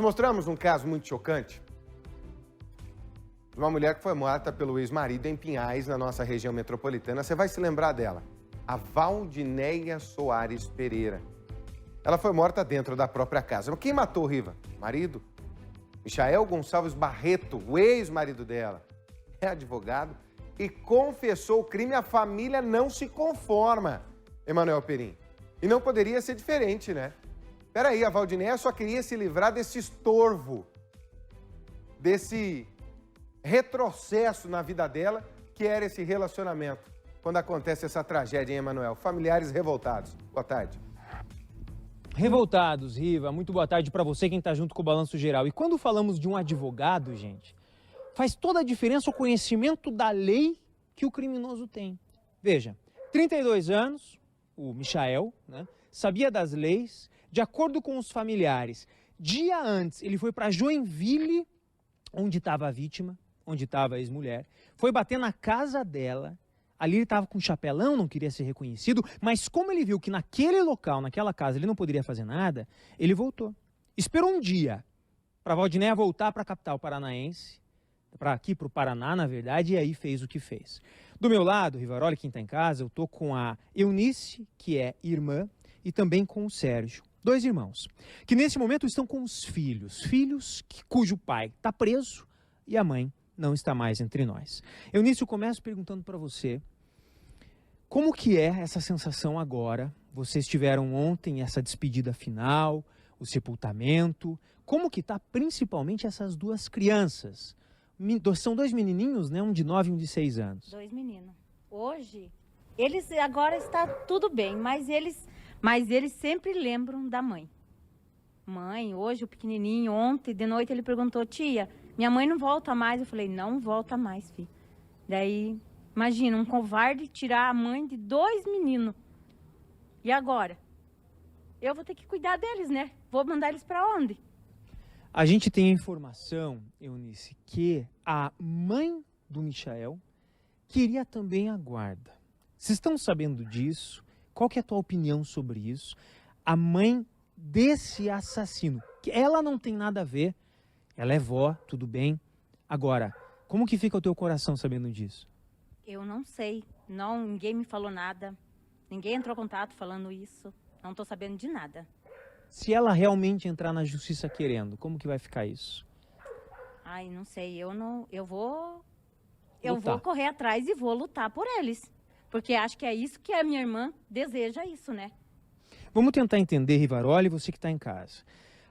mostramos um caso muito chocante de uma mulher que foi morta pelo ex-marido em Pinhais, na nossa região metropolitana. Você vai se lembrar dela, a Valdinéia Soares Pereira. Ela foi morta dentro da própria casa. Mas quem matou, Riva? Marido? Michael Gonçalves Barreto, o ex-marido dela, é advogado e confessou o crime. A família não se conforma, Emanuel Perim. E não poderia ser diferente, né? Peraí, a Valdinéia só queria se livrar desse estorvo, desse retrocesso na vida dela, que era esse relacionamento. Quando acontece essa tragédia, hein, Emanuel? Familiares revoltados. Boa tarde. Revoltados, Riva. Muito boa tarde para você, quem está junto com o Balanço Geral. E quando falamos de um advogado, gente, faz toda a diferença o conhecimento da lei que o criminoso tem. Veja, 32 anos, o Michael, né, sabia das leis. De acordo com os familiares, dia antes ele foi para Joinville, onde estava a vítima, onde estava a ex-mulher, foi bater na casa dela. Ali ele estava com um chapelão, não queria ser reconhecido, mas como ele viu que naquele local, naquela casa, ele não poderia fazer nada, ele voltou. Esperou um dia para a Valdinéia voltar para a capital paranaense, aqui para o Paraná, na verdade, e aí fez o que fez. Do meu lado, Rivaroli, quem está em casa, eu estou com a Eunice, que é irmã, e também com o Sérgio, 2 irmãos, que nesse momento estão com os filhos cujo pai está preso e a mãe não está mais entre nós. Eunice, eu começo perguntando para você, como que é essa sensação agora? Vocês tiveram ontem essa despedida final, o sepultamento, como que está principalmente essas 2 crianças? São 2 menininhos, né? Um de 9 e um de 6 anos. 2 meninos. Hoje, eles agora está tudo bem, mas eles sempre lembram da mãe. Mãe, hoje o pequenininho, ontem de noite ele perguntou, tia, minha mãe não volta mais. Eu falei, não volta mais, filho. Daí, imagina, um covarde tirar a mãe de 2 meninos. E agora? Eu vou ter que cuidar deles, né? Vou mandar eles para onde? A gente tem a informação, Eunice, que a mãe do Michael queria também a guarda. Vocês estão sabendo disso? Qual que é a tua opinião sobre isso? A mãe desse assassino, que ela não tem nada a ver, ela é vó, tudo bem. Agora, como que fica o teu coração sabendo disso? Eu não sei, ninguém me falou nada, ninguém entrou em contato falando isso, não estou sabendo de nada. Se ela realmente entrar na justiça querendo, como que vai ficar isso? Ai, não sei, eu vou Lutar. correr atrás e vou lutar por eles. Porque acho que é isso que a minha irmã deseja isso, né? Vamos tentar entender, Rivaroli, você que está em casa.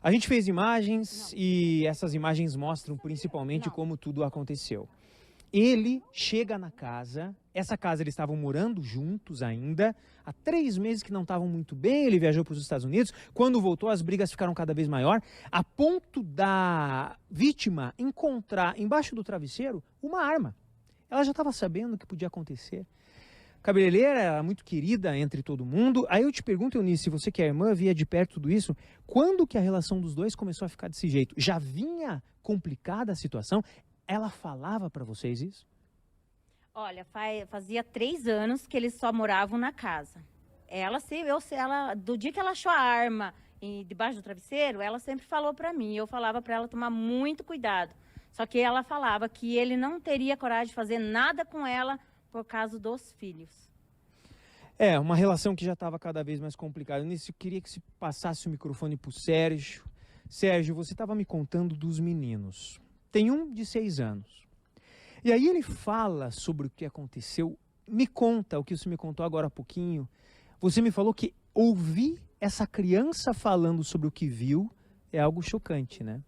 A gente fez imagens e essas imagens mostram principalmente como tudo aconteceu. Ele chega na casa, essa casa eles estavam morando juntos ainda, há 3 meses que não estavam muito bem, ele viajou para os Estados Unidos, quando voltou as brigas ficaram cada vez maior, a ponto da vítima encontrar embaixo do travesseiro uma arma. Ela já estava sabendo o que podia acontecer. Cabeleireira era muito querida entre todo mundo. Aí eu te pergunto, Eunice, você que é irmã, via de perto tudo isso, quando que a relação dos 2 começou a ficar desse jeito? Já vinha complicada a situação? Ela falava para vocês isso? Olha, fazia 3 anos que eles só moravam na casa. Do dia que ela achou a arma debaixo do travesseiro, ela sempre falou para mim. Eu falava para ela tomar muito cuidado. Só que ela falava que ele não teria coragem de fazer nada com ela por causa dos filhos. É, uma relação que já estava cada vez mais complicada. Nisso, eu queria que se passasse o microfone para o Sérgio. Sérgio, você estava me contando dos meninos. Tem um de 6 anos. E aí ele fala sobre o que aconteceu. Me conta o que você me contou agora há pouquinho. Você me falou que ouvir essa criança falando sobre o que viu é algo chocante, né?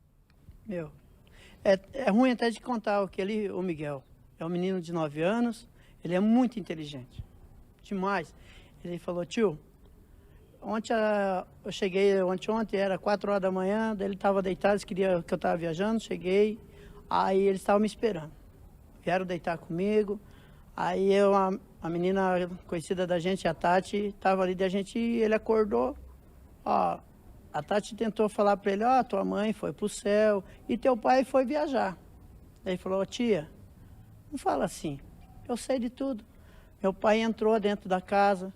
É ruim até de contar o Miguel. É um menino de 9 anos. Ele é muito inteligente, demais. Ele falou, tio, eu cheguei ontem, era 4 horas da manhã, daí ele estava deitado, eles queriam que eu estava viajando, cheguei, aí eles estavam me esperando. Vieram deitar comigo, aí a menina conhecida da gente, a Tati, estava ali da gente, ele acordou, ó, a Tati tentou falar para ele, ó, tua mãe foi pro céu e teu pai foi viajar. Daí ele falou, tia, não fala assim. Eu sei de tudo. Meu pai entrou dentro da casa,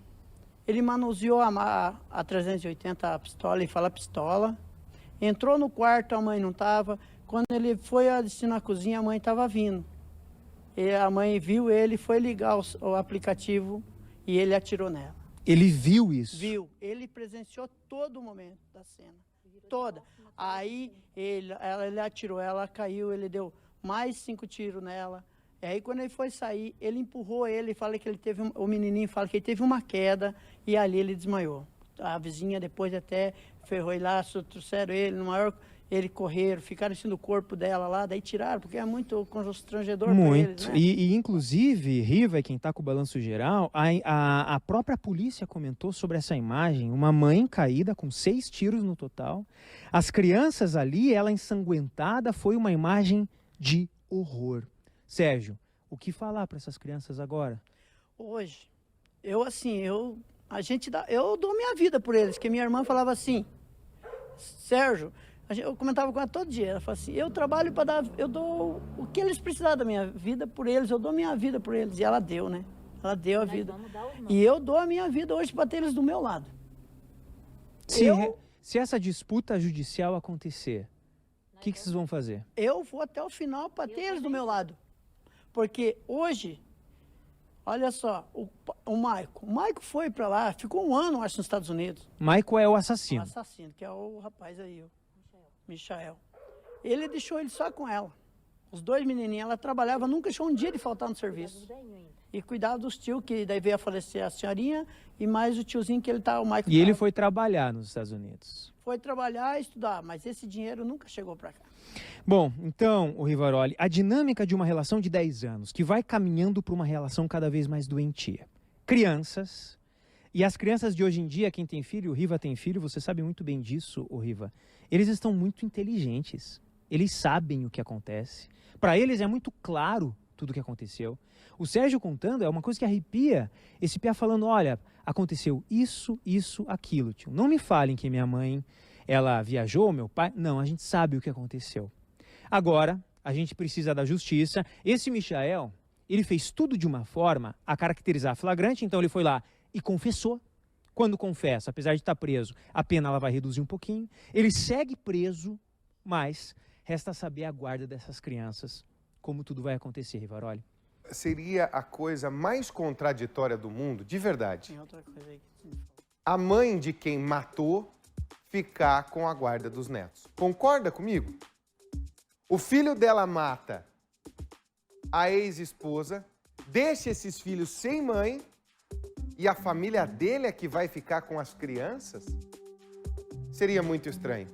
ele manuseou a 380, a pistola, ele fala pistola, Entrou no quarto, a mãe não estava. Quando ele foi assistir na cozinha, a mãe estava vindo. E a mãe viu ele, foi ligar o aplicativo e ele atirou nela. Ele viu isso? Viu. Ele presenciou todo o momento da cena. Toda. Aí ele atirou, ela caiu, ele deu mais 5 tiros nela. E aí quando ele foi sair, ele empurrou ele, fala que ele teve o menininho fala que ele teve uma queda e ali ele desmaiou. A vizinha depois até ferrou lá, trouxeram ele no maior, ele correram, ficaram assim no corpo dela lá, daí tiraram, porque é muito constrangedor para eles, né? E inclusive, Riva, e quem está com o balanço geral, a própria polícia comentou sobre essa imagem, uma mãe caída com 6 tiros no total. As crianças ali, ela ensanguentada, foi uma imagem de horror. Sérgio, o que falar para essas crianças agora? Hoje, eu dou minha vida por eles, que minha irmã falava assim, Sérgio, eu comentava com ela todo dia, ela falava assim, eu trabalho para dar, eu dou o que eles precisarem da minha vida por eles, eu dou minha vida por eles. E ela deu, né? Ela deu a vida. E eu dou a minha vida hoje para ter eles do meu lado. Se essa disputa judicial acontecer, o que vocês vão fazer? Eu vou até o final para ter eles do meu lado. Porque hoje, olha só, o Maico foi para lá, ficou 1 ano, acho, nos Estados Unidos. Maico é o assassino. O assassino, que é o rapaz aí, o Michael. Ele deixou ele só com ela. Os 2 menininhos, ela trabalhava, nunca deixou um dia de faltar no serviço. E cuidava dos tios, que daí veio a falecer a senhorinha, e mais o tiozinho que ele tá, o Maico. E ele foi trabalhar nos Estados Unidos. Foi trabalhar e estudar, mas esse dinheiro nunca chegou para cá. Bom, então, o Rivaroli, a dinâmica de uma relação de 10 anos, que vai caminhando para uma relação cada vez mais doentia. Crianças, e as crianças de hoje em dia, quem tem filho, o Riva tem filho, você sabe muito bem disso, o Riva. Eles estão muito inteligentes, eles sabem o que acontece. Para eles é muito claro tudo o que aconteceu. O Sérgio contando é uma coisa que arrepia, esse piá falando, olha, aconteceu isso, aquilo, tio. Não me falem que minha mãe, ela viajou, meu pai. Não, a gente sabe o que aconteceu. Agora, a gente precisa da justiça. Esse Michael, ele fez tudo de uma forma a caracterizar flagrante, então ele foi lá e confessou. Quando confessa, apesar de estar preso, a pena ela vai reduzir um pouquinho. Ele segue preso, mas resta saber a guarda dessas crianças, como tudo vai acontecer, Rivaroli. Seria a coisa mais contraditória do mundo, de verdade. Tem outra coisa aí que... A mãe de quem matou ficar com a guarda dos netos. Concorda comigo? O filho dela mata a ex-esposa, deixa esses filhos sem mãe e a família dele é que vai ficar com as crianças? Seria muito estranho.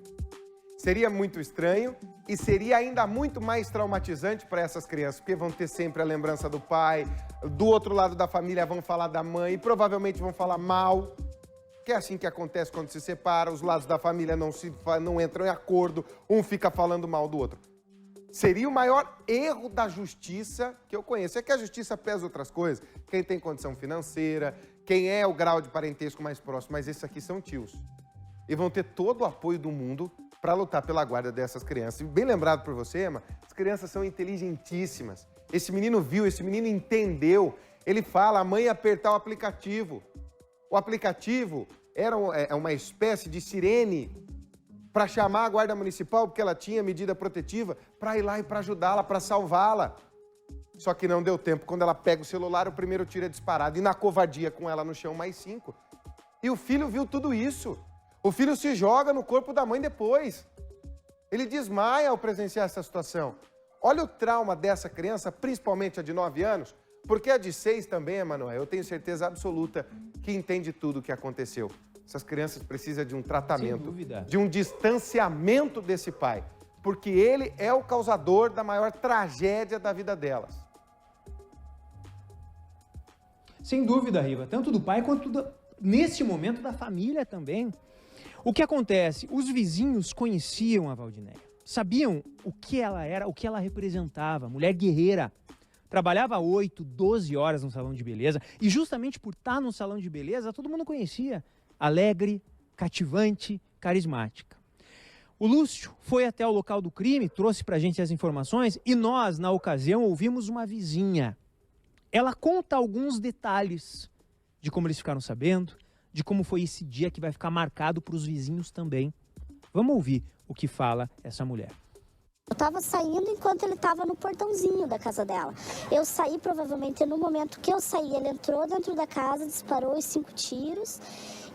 Seria muito estranho e seria ainda muito mais traumatizante para essas crianças, porque vão ter sempre a lembrança do pai, do outro lado da família vão falar da mãe e provavelmente vão falar mal, que é assim que acontece quando se separa, os lados da família não entram em acordo, um fica falando mal do outro. Seria o maior erro da justiça que eu conheço. É que a justiça pesa outras coisas, quem tem condição financeira, quem é o grau de parentesco mais próximo, mas esses aqui são tios. E vão ter todo o apoio do mundo para lutar pela guarda dessas crianças. E bem lembrado por você, Emma, as crianças são inteligentíssimas. Esse menino viu, esse menino entendeu. Ele fala, a mãe ia apertar o aplicativo. O aplicativo era uma espécie de sirene para chamar a guarda municipal, porque ela tinha medida protetiva, para ir lá e para ajudá-la, para salvá-la. Só que não deu tempo. Quando ela pega o celular, o primeiro tiro é disparado. E na covardia com ela no chão, mais 5. E o filho viu tudo isso. O filho se joga no corpo da mãe depois. Ele desmaia ao presenciar essa situação. Olha o trauma dessa criança, principalmente a de 9 anos, porque a de 6 também, Emanuel, eu tenho certeza absoluta que entende tudo o que aconteceu. Essas crianças precisam de um tratamento, de um distanciamento desse pai, porque ele é o causador da maior tragédia da vida delas. Sem dúvida, Riva, tanto do pai quanto, nesse momento, da família também. O que acontece? Os vizinhos conheciam a Valdinéia, sabiam o que ela era, o que ela representava, mulher guerreira. Trabalhava 8, 12 horas no salão de beleza e justamente por estar no salão de beleza, todo mundo conhecia. Alegre, cativante, carismática. O Lúcio foi até o local do crime, trouxe pra gente as informações e nós, na ocasião, ouvimos uma vizinha. Ela conta alguns detalhes de como eles ficaram sabendo, de como foi esse dia que vai ficar marcado para os vizinhos também. Vamos ouvir o que fala essa mulher. Eu estava saindo enquanto ele estava no portãozinho da casa dela. Eu saí, provavelmente, no momento que eu saí, ele entrou dentro da casa, disparou os 5 tiros.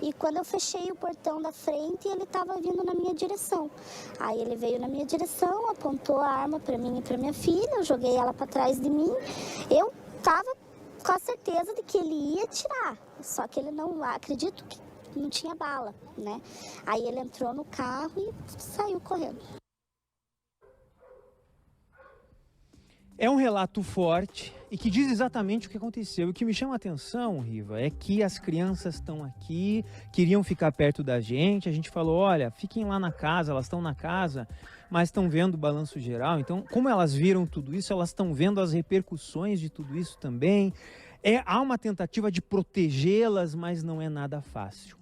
E quando eu fechei o portão da frente, ele estava vindo na minha direção. Aí ele veio na minha direção, apontou a arma para mim e para minha filha, eu joguei ela para trás de mim. Eu estava com a certeza de que ele ia atirar, só que ele não, acredito que não tinha bala, né? Aí ele entrou no carro e saiu correndo. É um relato forte e que diz exatamente o que aconteceu. O que me chama a atenção, Riva, é que as crianças estão aqui, queriam ficar perto da gente. A gente falou, olha, fiquem lá na casa, elas estão na casa, mas estão vendo o balanço geral. Então, como elas viram tudo isso, elas estão vendo as repercussões de tudo isso também. Há uma tentativa de protegê-las, mas não é nada fácil.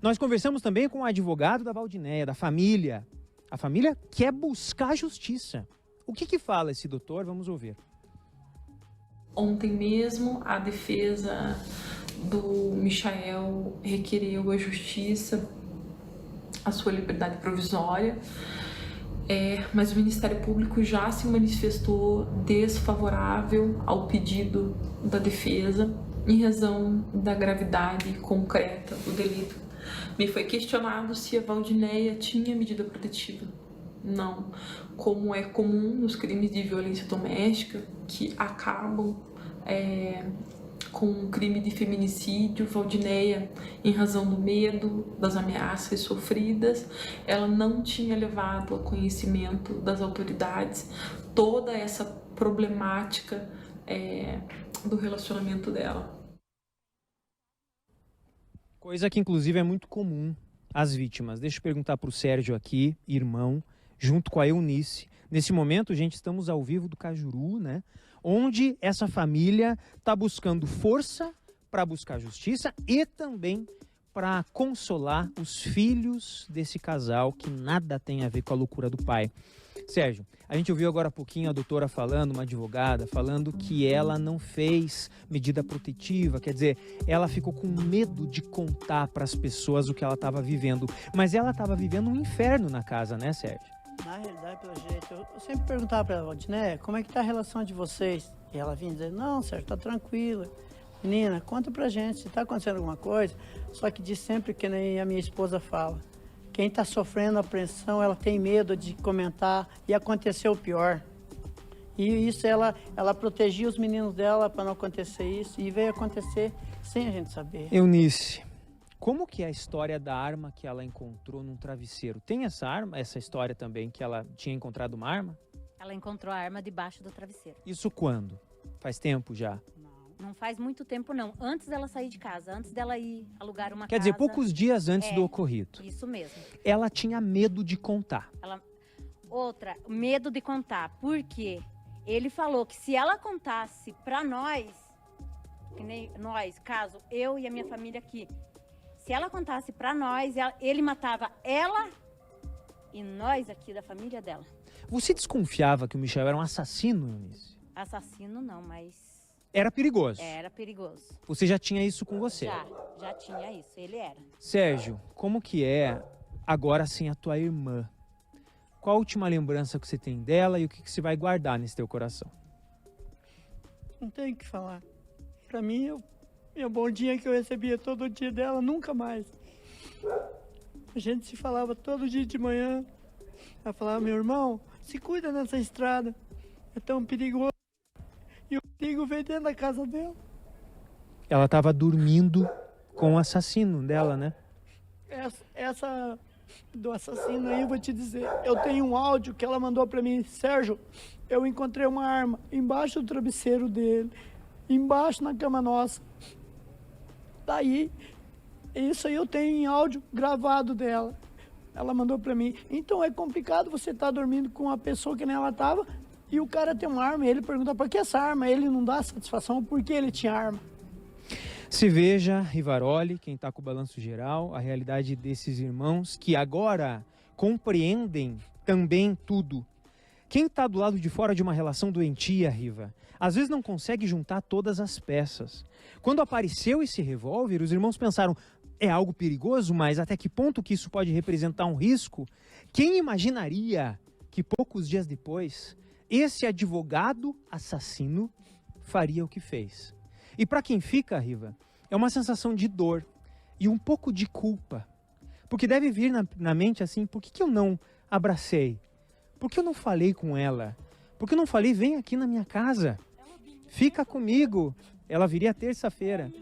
Nós conversamos também com o advogado da Valdinéia, da família. A família quer buscar justiça. O que fala esse doutor? Vamos ouvir. Ontem mesmo, a defesa do Michael requereu à justiça a sua liberdade provisória, mas o Ministério Público já se manifestou desfavorável ao pedido da defesa em razão da gravidade concreta do delito. Me foi questionado se a Valdinéia tinha medida protetiva. Não, como é comum nos crimes de violência doméstica, que acabam com um crime de feminicídio, Valdinéia, em razão do medo, das ameaças sofridas, ela não tinha levado a conhecimento das autoridades toda essa problemática do relacionamento dela. Coisa que, inclusive, é muito comum às vítimas. Deixa eu perguntar para o Sérgio aqui, irmão, junto com a Eunice. Nesse momento, gente, estamos ao vivo do Cajuru, né? Onde essa família está buscando força para buscar justiça e também para consolar os filhos desse casal que nada tem a ver com a loucura do pai. Sérgio, a gente ouviu agora há pouquinho a doutora falando, uma advogada, falando que ela não fez medida protetiva, quer dizer, ela ficou com medo de contar para as pessoas o que ela estava vivendo. Mas ela estava vivendo um inferno na casa, né, Sérgio? Na realidade, pelo jeito, eu sempre perguntava para ela, Valdinéia, como é que tá a relação de vocês? E ela vinha dizer, não, Sérgio, tá tranquila. Menina, conta pra gente se tá acontecendo alguma coisa. Só que diz sempre que nem a minha esposa fala. Quem tá sofrendo a pressão, ela tem medo de comentar e aconteceu o pior. E isso ela protegia os meninos dela para não acontecer isso e veio acontecer sem a gente saber. Eunice, como que é a história da arma que ela encontrou num travesseiro? Tem essa história também que ela tinha encontrado uma arma? Ela encontrou a arma debaixo do travesseiro. Isso quando? Faz tempo já? Não faz muito tempo, não. Antes dela sair de casa, antes dela ir alugar uma casa. Quer dizer, poucos dias antes do ocorrido. Isso mesmo. Ela tinha medo de contar. Outra, medo de contar. Por quê? Ele falou que se ela contasse pra nós, que nem nós, caso eu e a minha família aqui, se ela contasse pra nós, ele matava ela e nós aqui da família dela. Você desconfiava que o Michael era um assassino, Eunice? Assassino não, mas... Era perigoso. Era perigoso. Você já tinha isso com você? Já tinha isso, ele era. Sérgio, como que é agora sem a tua irmã? Qual a última lembrança que você tem dela e o que você vai guardar nesse teu coração? Não tenho o que falar. Pra mim, meu bom dia que eu recebia todo dia dela, nunca mais. A gente se falava todo dia de manhã. Ela falava, meu irmão, se cuida nessa estrada, é tão perigoso. E o perigo veio dentro da casa dela. Ela estava dormindo com o assassino dela, né? Essa do assassino aí, eu vou te dizer. Eu tenho um áudio que ela mandou pra mim. Sérgio, eu encontrei uma arma embaixo do travesseiro dele, embaixo na cama nossa. Daí, isso aí eu tenho em áudio gravado dela. Ela mandou pra mim. Então é complicado você estar dormindo com uma pessoa que nem ela tava e o cara tem uma arma e ele pergunta pra que essa arma? Ele não dá satisfação porque ele tinha arma. Se veja, Rivaroli, quem está com o balanço geral, a realidade desses irmãos que agora compreendem também tudo. Quem está do lado de fora de uma relação doentia, Riva, às vezes não consegue juntar todas as peças. Quando apareceu esse revólver, os irmãos pensaram, é algo perigoso, mas até que ponto que isso pode representar um risco? Quem imaginaria que poucos dias depois, esse advogado assassino faria o que fez? E para quem fica, Riva, é uma sensação de dor e um pouco de culpa. Porque deve vir na mente assim, por que eu não abracei? Por que eu não falei com ela? Por que eu não falei, vem aqui na minha casa? Fica comigo. Ela viria terça-feira.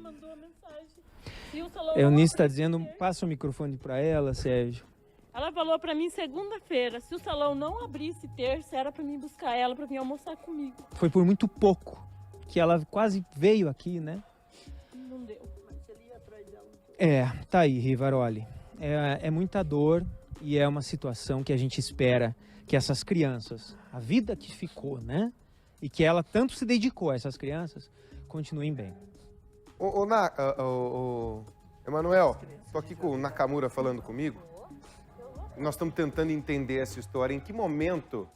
Eunice está dizendo, passa o microfone para ela, Sérgio. Ela falou para mim segunda-feira, se o salão não abrisse terça, era para mim buscar ela, para vir almoçar comigo. Foi por muito pouco que ela quase veio aqui, né? Não deu. Tá aí, Rivaroli. É muita dor e é uma situação que a gente espera que essas crianças, a vida que ficou, né? E que ela tanto se dedicou a essas crianças, continuem bem. Emanuel, tô aqui com o Nakamura falando comigo. Nós estamos tentando entender essa história. Em que momento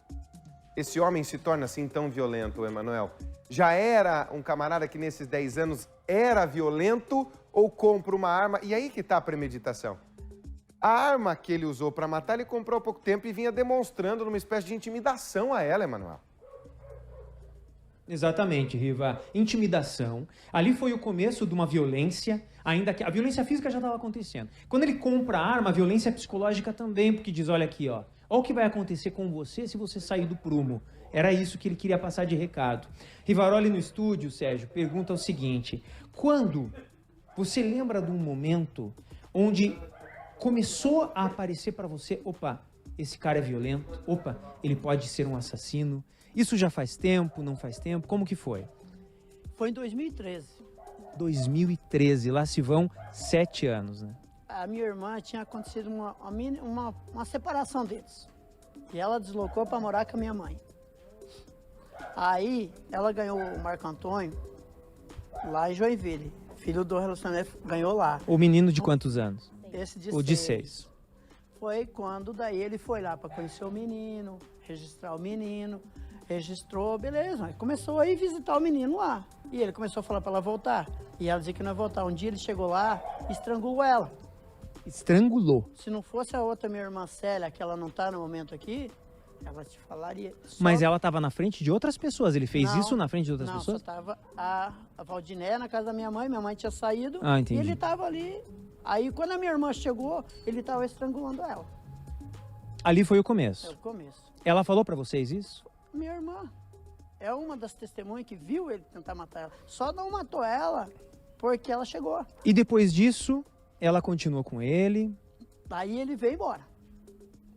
esse homem se torna assim tão violento, Emanuel? Já era um camarada que nesses 10 anos era violento ou compra uma arma? E aí que tá a premeditação. A arma que ele usou para matar, ele comprou há pouco tempo e vinha demonstrando numa espécie de intimidação a ela, Emanuel. Exatamente, Riva. Intimidação. Ali foi o começo de uma violência, ainda que a violência física já estava acontecendo. Quando ele compra a arma, a violência psicológica também, porque diz, olha aqui, ó o que vai acontecer com você se você sair do prumo. Era isso que ele queria passar de recado. Rivaroli no estúdio, Sérgio, pergunta o seguinte, quando você lembra de um momento onde começou a aparecer para você, opa, esse cara é violento, opa, ele pode ser um assassino. Isso já faz tempo, não faz tempo? Como que foi? Foi em 2013. 2013, lá se vão 7 anos, né? A minha irmã tinha acontecido uma separação deles. E ela deslocou para morar com a minha mãe. Aí, ela ganhou o Marco Antônio lá em Joinville. Filho do relacionamento, ganhou lá. O menino de quantos anos? Esse de o de 6. Foi quando daí ele foi lá para conhecer o menino, registrar o menino. Registrou, beleza. Começou a ir visitar o menino lá. E ele começou a falar para ela voltar. E ela dizia que não ia voltar. Um dia ele chegou lá e estrangulou ela. Estrangulou? Se não fosse a outra minha irmã Célia, que ela não tá no momento aqui, ela te falaria. Mas ela estava na frente de outras pessoas? Ele fez isso na frente de outras pessoas? Não, só tava a Valdiné na casa da minha mãe tinha saído. Ah, entendi. E ele tava ali. Aí quando a minha irmã chegou, ele tava estrangulando ela. Ali foi o começo? É o começo. Ela falou para vocês isso? Minha irmã é uma das testemunhas que viu ele tentar matar ela. Só não matou ela porque ela chegou. E depois disso, ela continuou com ele? Aí ele veio embora.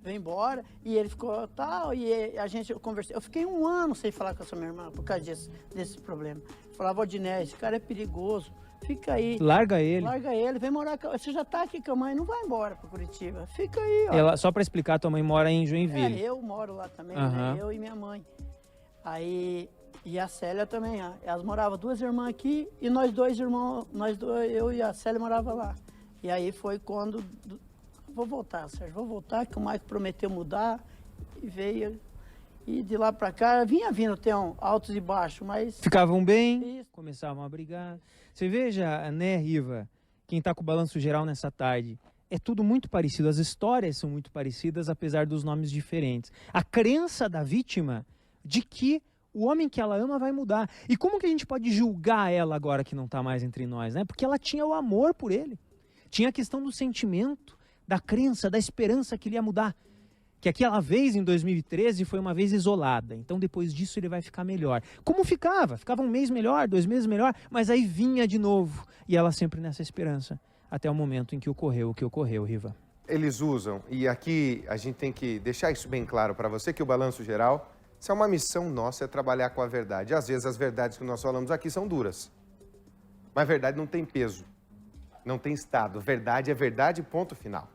Veio embora e ele ficou tal, e a gente conversou. Eu fiquei 1 ano sem falar com essa minha irmã por causa desse problema. Eu falava, Odinés, esse cara é perigoso, fica aí. Larga ele. Larga ele, vem morar com... Você já tá aqui com a mãe, não vai embora pra Curitiba. Fica aí, ó. Ela, só pra explicar, tua mãe mora em Joinville. Eu moro lá também, né? Eu e minha mãe. Aí, e a Célia também, ó. Elas moravam 2 irmãs aqui e nós 2 irmãos, eu e a Célia morava lá. E aí foi quando... Vou voltar, Sérgio, vou voltar, que o Maico prometeu mudar e veio. E de lá pra cá, vinha vindo, tem altos e baixos, mas... Ficavam bem, Isso. começavam a brigar. Você veja, né, Riva, quem tá com o Balanço Geral nessa tarde, é tudo muito parecido, as histórias são muito parecidas, apesar dos nomes diferentes. A crença da vítima de que o homem que ela ama vai mudar. E como que a gente pode julgar ela agora que não tá mais entre nós, né? Porque ela tinha o amor por ele. Tinha a questão do sentimento, da crença, da esperança que ele ia mudar. Que aquela vez, em 2013, foi uma vez isolada. Então, depois disso, ele vai ficar melhor. Como ficava? Ficava 1 mês melhor, 2 meses melhor, mas aí vinha de novo. E ela sempre nessa esperança, até o momento em que ocorreu o que ocorreu, Riva. Eles usam, e aqui a gente tem que deixar isso bem claro para você, que o Balanço Geral, isso é uma missão nossa, é trabalhar com a verdade. Às vezes, as verdades que nós falamos aqui são duras. Mas verdade não tem peso, não tem estado. Verdade é verdade, ponto final.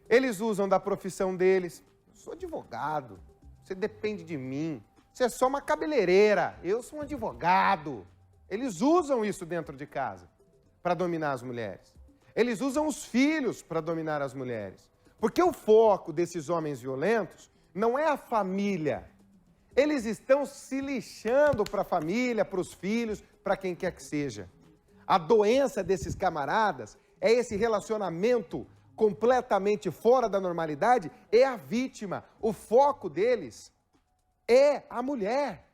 Eles usam da profissão deles. Eu sou advogado, você depende de mim. Você é só uma cabeleireira, eu sou um advogado. Eles usam isso dentro de casa para dominar as mulheres. Eles usam os filhos para dominar as mulheres. Porque o foco desses homens violentos não é a família. Eles estão se lixando para a família, para os filhos, para quem quer que seja. A doença desses camaradas é esse relacionamento completamente fora da normalidade, é a vítima. O foco deles é a mulher.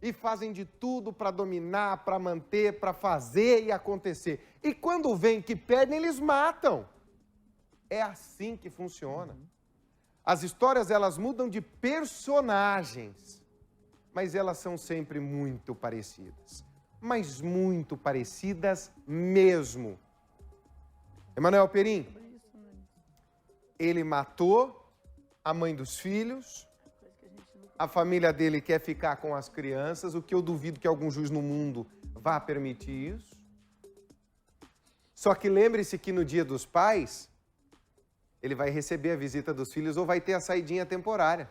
E fazem de tudo para dominar, para manter, para fazer e acontecer. E quando vem que perdem, eles matam. É assim que funciona. As histórias, elas mudam de personagens, mas elas são sempre muito parecidas. Mas muito parecidas mesmo. Emanuel Perim, ele matou a mãe dos filhos, a família dele quer ficar com as crianças, o que eu duvido que algum juiz no mundo vá permitir isso. Só que lembre-se que no Dia dos Pais, ele vai receber a visita dos filhos ou vai ter a saidinha temporária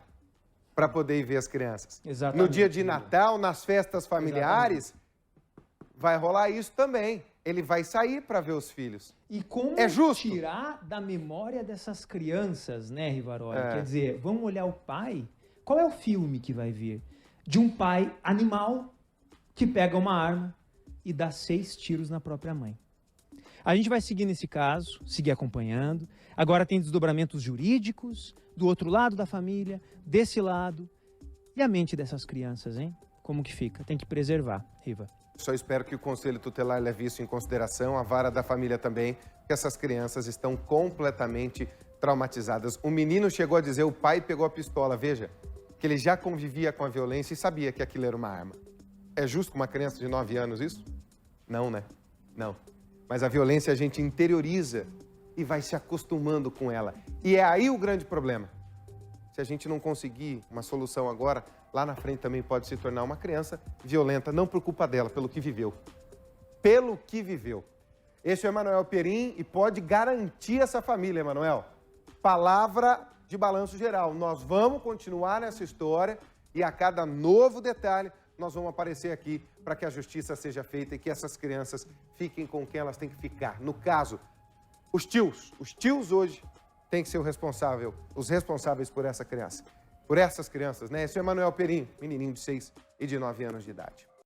para poder ir ver as crianças. Exatamente. No dia de Natal, nas festas familiares, vai rolar isso também. Ele vai sair para ver os filhos. E como É justo? tirar da memória dessas crianças, né, Rivaroli? É. Quer dizer, vamos olhar o pai. Qual é o filme que vai vir? De um pai animal que pega uma arma e dá 6 tiros na própria mãe. A gente vai seguir nesse caso, seguir acompanhando. Agora tem desdobramentos jurídicos, do outro lado da família, desse lado. E a mente dessas crianças, hein? Como que fica? Tem que preservar, Riva. Só espero que o Conselho Tutelar leve isso em consideração, a vara da família também, que essas crianças estão completamente traumatizadas. O menino chegou a dizer, o pai pegou a pistola, veja, que ele já convivia com a violência e sabia que aquilo era uma arma. É justo com uma criança de 9 anos isso? Não, né? Não. Mas a violência a gente interioriza e vai se acostumando com ela. E é aí o grande problema. Se a gente não conseguir uma solução agora, lá na frente também pode se tornar uma criança violenta, não por culpa dela, pelo que viveu. Pelo que viveu. Esse é o Emanuel Perim e pode garantir essa família, Emanuel. Palavra de balanço geral. Nós vamos continuar nessa história e a cada novo detalhe nós vamos aparecer aqui para que a justiça seja feita e que essas crianças fiquem com quem elas têm que ficar. No caso, os tios hoje têm que ser os responsáveis por essa criança. Por essas crianças, né? Esse é o Emanuel Perim, menininho de 6 e de 9 anos de idade.